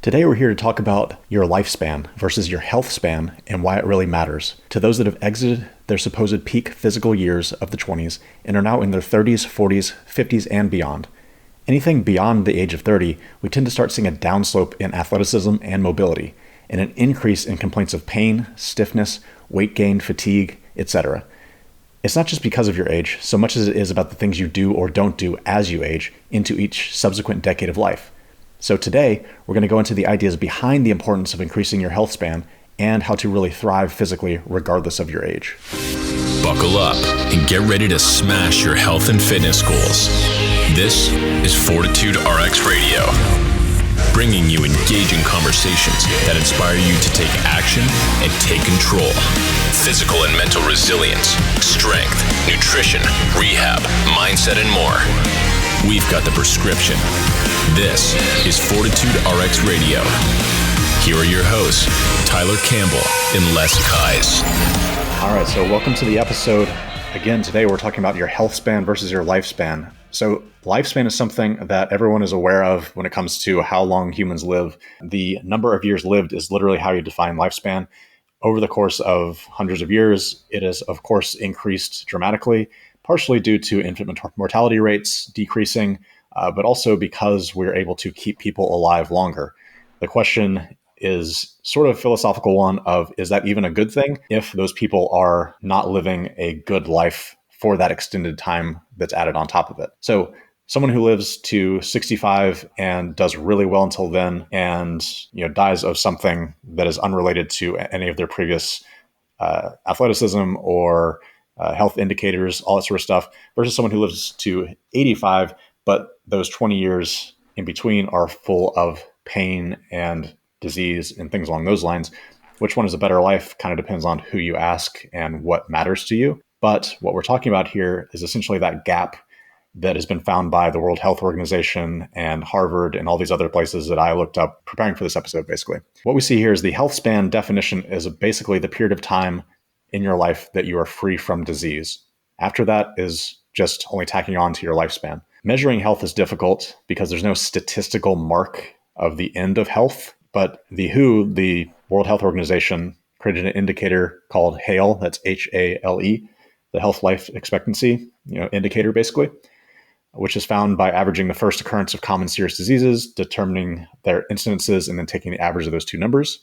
Today we're here to talk about your lifespan versus your health span and why it really matters to those that have exited their supposed peak physical years of the 20s and are now in their 30s, 40s, 50s, and beyond. Anything beyond the age of 30, we tend to start seeing a downslope in athleticism and mobility, and an increase in complaints of pain, stiffness, weight gain, fatigue, etc. It's not just because of your age, so much as it is about the things you do or don't do as you age into each subsequent decade of life. So today, we're going to go into the ideas behind the importance of increasing your health span and how to really thrive physically regardless of your age. Buckle up and get ready to smash your health and fitness goals. This is FortitudeRx Radio, bringing you engaging conversations that inspire you to take action and take control. Physical and mental resilience, strength, nutrition, rehab, mindset, and more. We've got the prescription. This is FortitudeRx Radio. Here are your hosts, Tyler Campbell and Les Kais. All right, so welcome to the episode. Again, today we're talking about your health span versus your lifespan. So lifespan is something that everyone is aware of when it comes to how long humans live. The number of years lived is literally how you define lifespan. Over the course of hundreds of years, it has, of course, increased dramatically, partially due to infant mortality rates decreasing, but also because we're able to keep people alive longer. The question is sort of a philosophical one of, is that even a good thing if those people are not living a good life for that extended time that's added on top of it? So someone who lives to 65 and does really well until then and dies of something that is unrelated to any of their previous athleticism or health indicators, all that sort of stuff, versus someone who lives to 85, but those 20 years in between are full of pain and disease and things along those lines. Which one is a better life kind of depends on who you ask and what matters to you. But what we're talking about here is essentially that gap that has been found by the World Health Organization and Harvard and all these other places that I looked up preparing for this episode, basically. What we see here is the health span definition is basically the period of time in your life that you are free from disease. After that is just only tacking on to your lifespan. Measuring health is difficult because there's no statistical mark of the end of health, but the WHO, the World Health Organization, created an indicator called HALE, that's HALE, the health life expectancy indicator, basically, which is found by averaging the first occurrence of common serious diseases, determining their incidences, and then taking the average of those two numbers.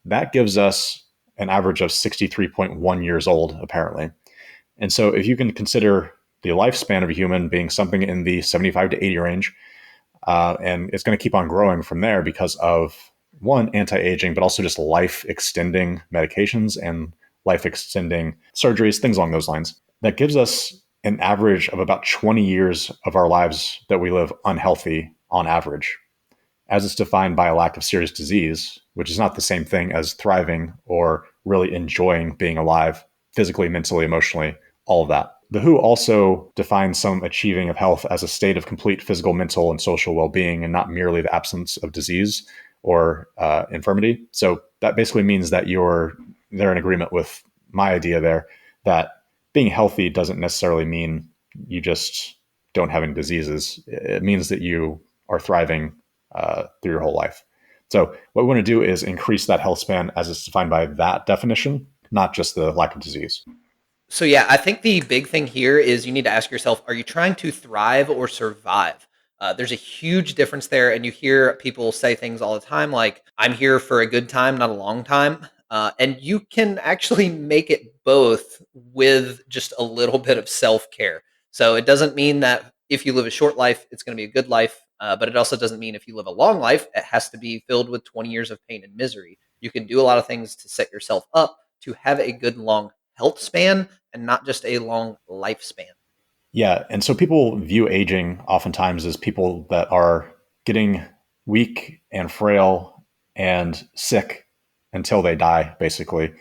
That gives us an average of 63.1 years old, apparently. And so if you can consider the lifespan of a human being something in the 75 to 80 range, and it's going to keep on growing from there because of, one, anti-aging, but also just life-extending medications and life-extending surgeries, things along those lines. That gives us an average of about 20 years of our lives that we live unhealthy on average, as it's defined by a lack of serious disease, which is not the same thing as thriving or really enjoying being alive physically, mentally, emotionally, all of that. The WHO also defines some achieving of health as a state of complete physical, mental, and social well-being, and not merely the absence of disease or infirmity. So that basically means that they're in agreement with my idea there that being healthy doesn't necessarily mean you just don't have any diseases. It means that you are thriving through your whole life. So what we want to do is increase that health span as it's defined by that definition, not just the lack of disease. So yeah, I think the big thing here is you need to ask yourself, are you trying to thrive or survive? There's a huge difference there. And you hear people say things all the time like, I'm here for a good time, not a long time. And you can actually make it both with just a little bit of self-care. So it doesn't mean that if you live a short life, it's going to be a good life. But it also doesn't mean if you live a long life, it has to be filled with 20 years of pain and misery. You can do a lot of things to set yourself up to have a good long health span and not just a long lifespan. Yeah. And so people view aging oftentimes as people that are getting weak and frail and sick until they die, basically.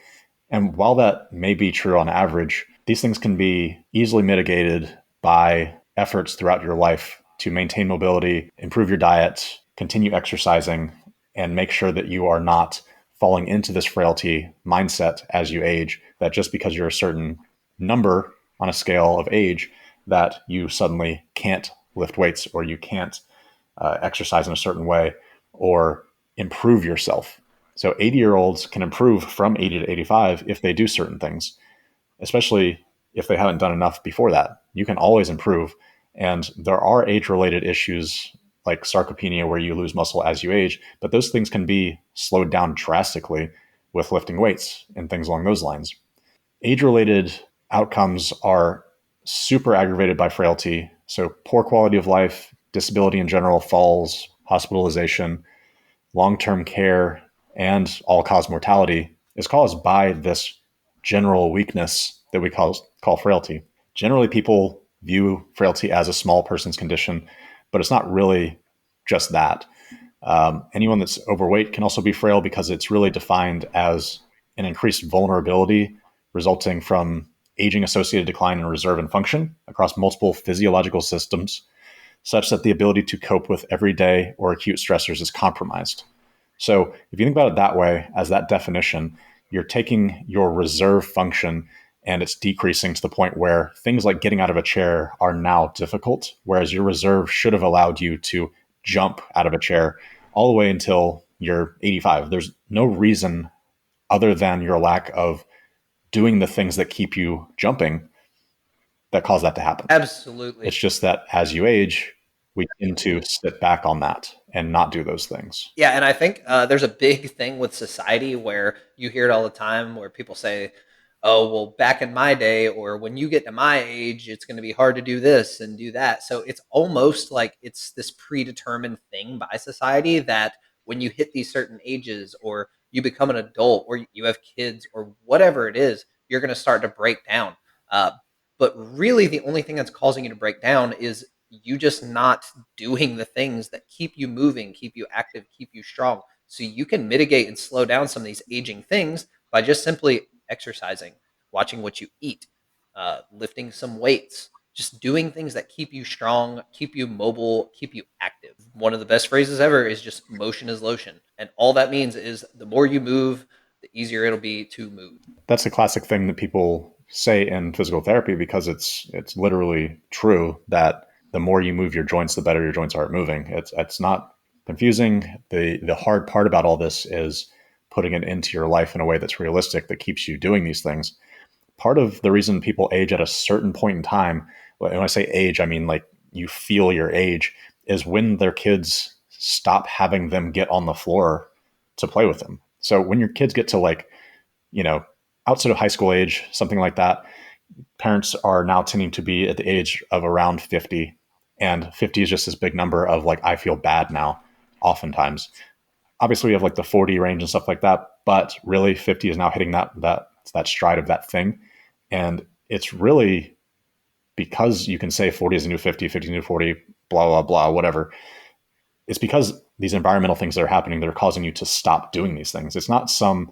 And while that may be true on average, these things can be easily mitigated by efforts throughout your life to maintain mobility, improve your diet, continue exercising, and make sure that you are not falling into this frailty mindset as you age, that just because you're a certain number on a scale of age, that you suddenly can't lift weights or you can't exercise in a certain way, or improve yourself. So 80-year-olds can improve from 80 to 85 if they do certain things, especially if they haven't done enough before that. You can always improve. And there are age-related issues like sarcopenia where you lose muscle as you age, but those things can be slowed down drastically with lifting weights and things along those lines. Age-related outcomes are super aggravated by frailty. So poor quality of life, disability in general, falls, hospitalization, long-term care, and all-cause mortality is caused by this general weakness that we call frailty. Generally, people view frailty as a small person's condition, but it's not really just that. Anyone that's overweight can also be frail because it's really defined as an increased vulnerability resulting from aging-associated decline in reserve and function across multiple physiological systems, such that the ability to cope with everyday or acute stressors is compromised. So if you think about it that way, as that definition, you're taking your reserve function and it's decreasing to the point where things like getting out of a chair are now difficult, whereas your reserve should have allowed you to jump out of a chair all the way until you're 85. There's no reason other than your lack of doing the things that keep you jumping that cause that to happen. Absolutely. It's just that as you age, we tend to sit back on that and not do those things. Yeah, and I think there's a big thing with society where you hear it all the time where people say, oh, well, back in my day, or when you get to my age, it's going to be hard to do this and do that. So it's almost like it's this predetermined thing by society that when you hit these certain ages, or you become an adult, or you have kids, or whatever it is, you're going to start to break down. Uh, but really, the only thing that's causing you to break down is you just not doing the things that keep you moving, keep you active, keep you strong. So you can mitigate and slow down some of these aging things by just simply exercising, watching what you eat, lifting some weights, just doing things that keep you strong, keep you mobile, keep you active. One of the best phrases ever is just motion is lotion. And all that means is the more you move, the easier it'll be to move. That's a classic thing that people say in physical therapy because it's literally true that the more you move your joints, the better your joints are at moving. It's not confusing. The hard part about all this is putting it into your life in a way that's realistic, that keeps you doing these things. Part of the reason people age at a certain point in time, when I say age, I mean like you feel your age, is when their kids stop having them get on the floor to play with them. So when your kids get to like, outside of high school age, something like that, parents are now tending to be at the age of around 50. And 50 is just this big number of like, I feel bad now, oftentimes. Obviously, we have like the 40 range and stuff like that, but really 50 is now hitting that stride of that thing. And it's really because you can say 40 is a new 50, 50 is a new 40, blah, blah, blah, whatever. It's because these environmental things that are happening that are causing you to stop doing these things. It's not some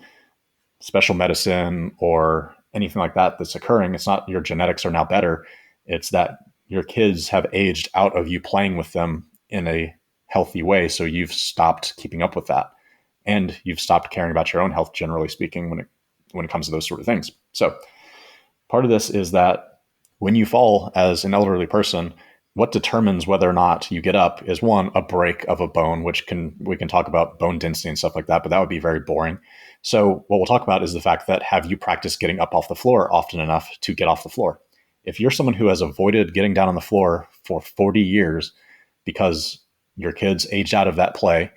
special medicine or anything like that that's occurring. It's not your genetics are now better. It's that your kids have aged out of you playing with them in a healthy way. So you've stopped keeping up with that. And you've stopped caring about your own health, generally speaking, when it comes to those sort of things. So part of this is that when you fall as an elderly person, what determines whether or not you get up is one, a break of a bone, which we can talk about bone density and stuff like that, but that would be very boring. So what we'll talk about is the fact that have you practiced getting up off the floor often enough to get off the floor? If you're someone who has avoided getting down on the floor for 40 years because your kids aged out of that play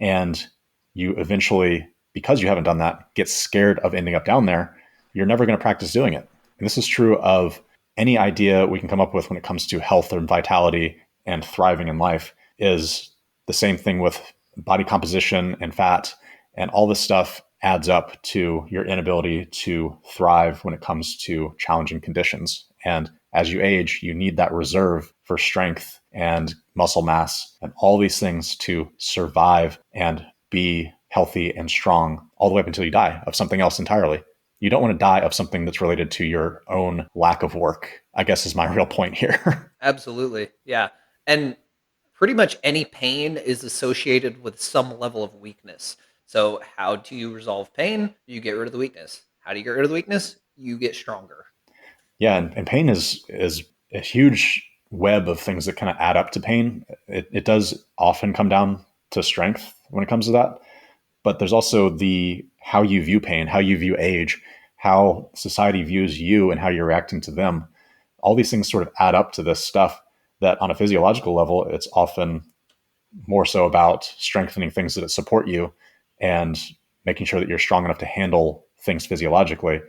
and you eventually, because you haven't done that, get scared of ending up down there, you're never going to practice doing it. And this is true of any idea we can come up with when it comes to health and vitality and thriving in life. Is the same thing with body composition and fat, and all this stuff adds up to your inability to thrive when it comes to challenging conditions. And as you age, you need that reserve for strength and muscle mass and all these things to survive and be healthy and strong all the way up until you die of something else entirely. You don't want to die of something that's related to your own lack of work, I guess is my real point here. Absolutely. Yeah. And pretty much any pain is associated with some level of weakness. So, how do you resolve pain? You get rid of the weakness. How do you get rid of the weakness? You get stronger. Yeah, and pain is a huge web of things that kind of add up to pain. It does often come down to strength when it comes to that. But there's also the how you view pain, how you view age, how society views you and how you're reacting to them. All these things sort of add up to this stuff that on a physiological level, it's often more so about strengthening things that support you and making sure that you're strong enough to handle things physiologically.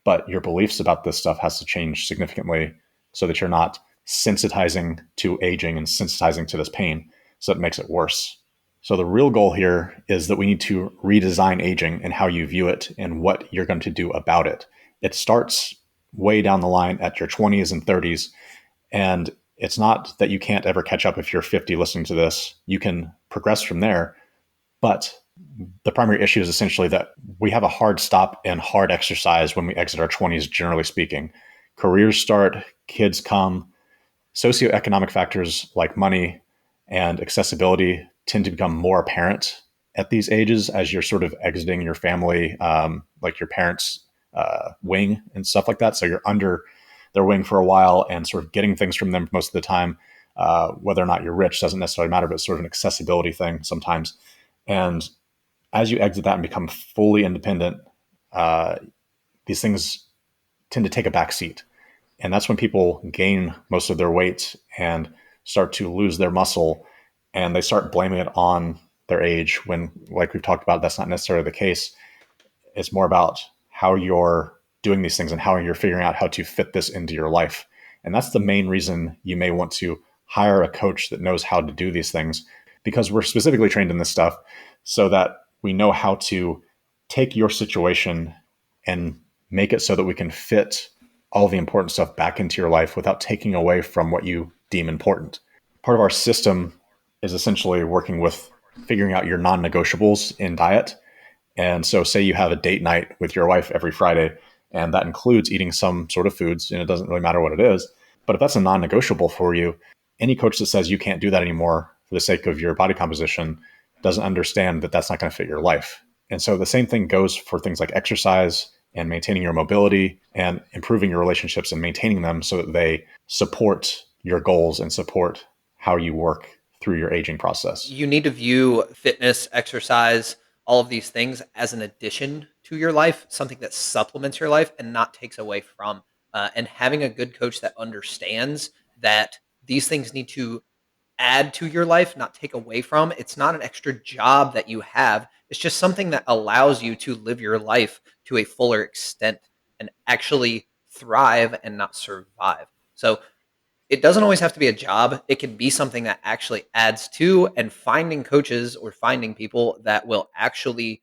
But your beliefs about this stuff has to change significantly so that you're not sensitizing to aging and sensitizing to this pain, so it makes it worse. So the real goal here is that we need to redesign aging and how you view it and what you're going to do about it. It starts way down the line at your 20s and 30s. And it's not that you can't ever catch up if you're 50 listening to this. You can progress from there. But the primary issue is essentially that we have a hard stop and hard exercise when we exit our 20s, generally speaking. Careers start, kids come, socioeconomic factors like money and accessibility tend to become more apparent at these ages as you're sort of exiting your family, like your parents' wing and stuff like that. So you're under their wing for a while and sort of getting things from them most of the time. Whether or not you're rich doesn't necessarily matter, but it's sort of an accessibility thing sometimes. And as you exit that and become fully independent, these things tend to take a back seat. And that's when people gain most of their weight and start to lose their muscle, and they start blaming it on their age when, like we've talked about, that's not necessarily the case. It's more about how you're doing these things and how you're figuring out how to fit this into your life. And that's the main reason you may want to hire a coach that knows how to do these things, because we're specifically trained in this stuff so that we know how to take your situation and make it so that we can fit all the important stuff back into your life without taking away from what you deem important. Part of our system is essentially working with figuring out your non-negotiables in diet. And so say you have a date night with your wife every Friday, and that includes eating some sort of foods, and it doesn't really matter what it is. But if that's a non-negotiable for you, any coach that says you can't do that anymore for the sake of your body composition doesn't understand that that's not going to fit your life. And so the same thing goes for things like exercise and maintaining your mobility and improving your relationships and maintaining them so that they support your goals and support how you work through your aging process. You need to view fitness, exercise, all of these things as an addition to your life, something that supplements your life and not takes away from. And having a good coach that understands that these things need to add to your life, not take away from. It's not an extra job that you have. It's just something that allows you to live your life to a fuller extent and actually thrive and not survive. So it doesn't always have to be a job. It can be something that actually adds to, and finding coaches or finding people that will actually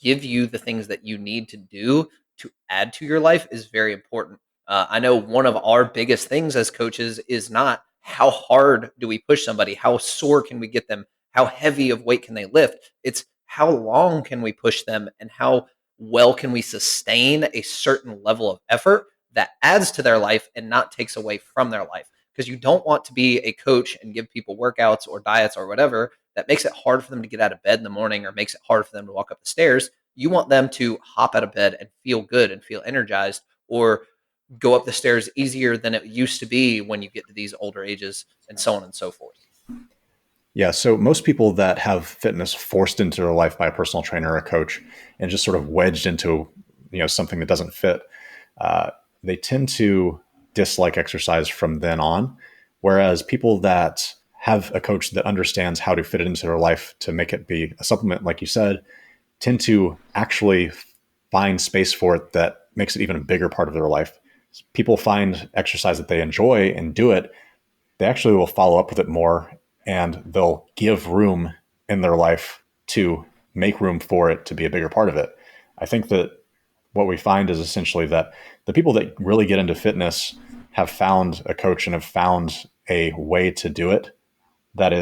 give you the things that you need to do to add to your life is very important. I know one of our biggest things as coaches is not how hard do we push somebody, how sore can we get them, how heavy of weight can they lift. It's how long can we push them and how well can we sustain a certain level of effort that adds to their life and not takes away from their life. Because you don't want to be a coach and give people workouts or diets or whatever that makes it hard for them to get out of bed in the morning or makes it hard for them to walk up the stairs. You want them to hop out of bed and feel good and feel energized, or go up the stairs easier than it used to be when you get to these older ages, and so on and so forth. Yeah, so most people that have fitness forced into their life by a personal trainer or a coach and just sort of wedged into something that doesn't fit, they tend to dislike exercise from then on. Whereas people that have a coach that understands how to fit it into their life to make it be a supplement, like you said, tend to actually find space for it that makes it even a bigger part of their life. People find exercise that they enjoy and do it. They actually will follow up with it more, and they'll give room in their life to make room for it to be a bigger part of it. I think that what we find is essentially that the people that really get into fitness have found a coach and have found a way to do it that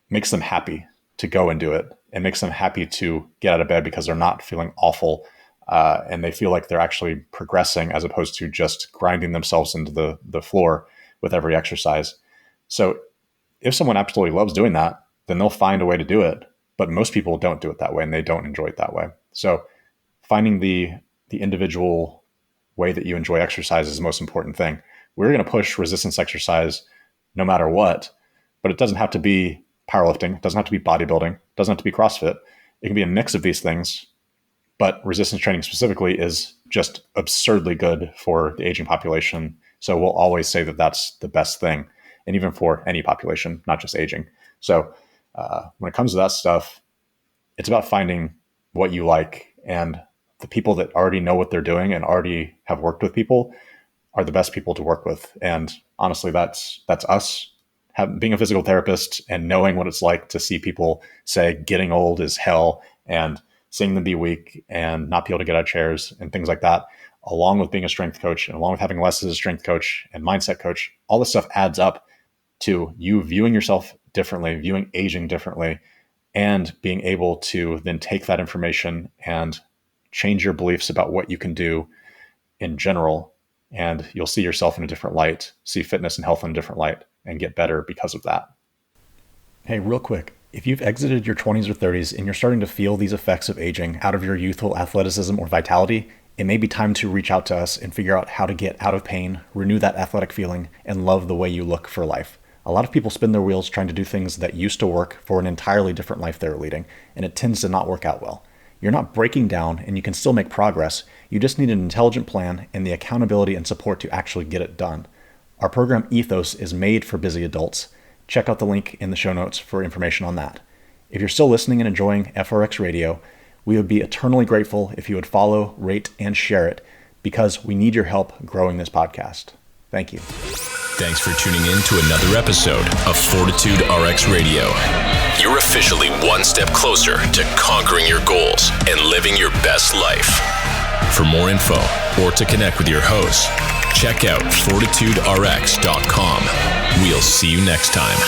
makes them happy to go and do it, and makes them happy to get out of bed because they're not feeling awful. And they feel like they're actually progressing as opposed to just grinding themselves into the floor with every exercise. So if someone absolutely loves doing that, then they'll find a way to do it. But most people don't do it that way, and they don't enjoy it that way. So finding the individual way that you enjoy exercise is the most important thing. We're going to push resistance exercise no matter what, but it doesn't have to be powerlifting. It doesn't have to be bodybuilding. It doesn't have to be CrossFit. It can be a mix of these things, but resistance training specifically is just absurdly good for the aging population. So we'll always say that that's the best thing, and even for any population, not just aging. So when it comes to that stuff, it's about finding what you like, and the people that already know what they're doing and already have worked with people are the best people to work with. And honestly, that's us. Being a physical therapist and knowing what it's like to see people say getting old is hell, and seeing them be weak and not be able to get out of chairs and things like that, along with being a strength coach and along with having Les as a strength coach and mindset coach, all this stuff adds up to you viewing yourself differently, viewing aging differently, and being able to then take that information and change your beliefs about what you can do in general. And you'll see yourself in a different light, see fitness and health in a different light, and get better because of that. Hey, real quick, if you've exited your 20s or 30s and you're starting to feel these effects of aging out of your youthful athleticism or vitality, it may be time to reach out to us and figure out how to get out of pain, renew that athletic feeling, and love the way you look for life. A lot of people spin their wheels trying to do things that used to work for an entirely different life they're leading, and it tends to not work out well. You're not breaking down, and you can still make progress. You just need an intelligent plan and the accountability and support to actually get it done. Our program Ethos is made for busy adults. Check out the link in the show notes for information on that. If you're still listening and enjoying FRX Radio, we would be eternally grateful if you would follow, rate, and share it, because we need your help growing this podcast. Thank you. Thanks for tuning in to another episode of FortitudeRx Radio. You're officially one step closer to conquering your goals and living your best life. For more info or to connect with your hosts, check out FortitudeRx.com. We'll see you next time.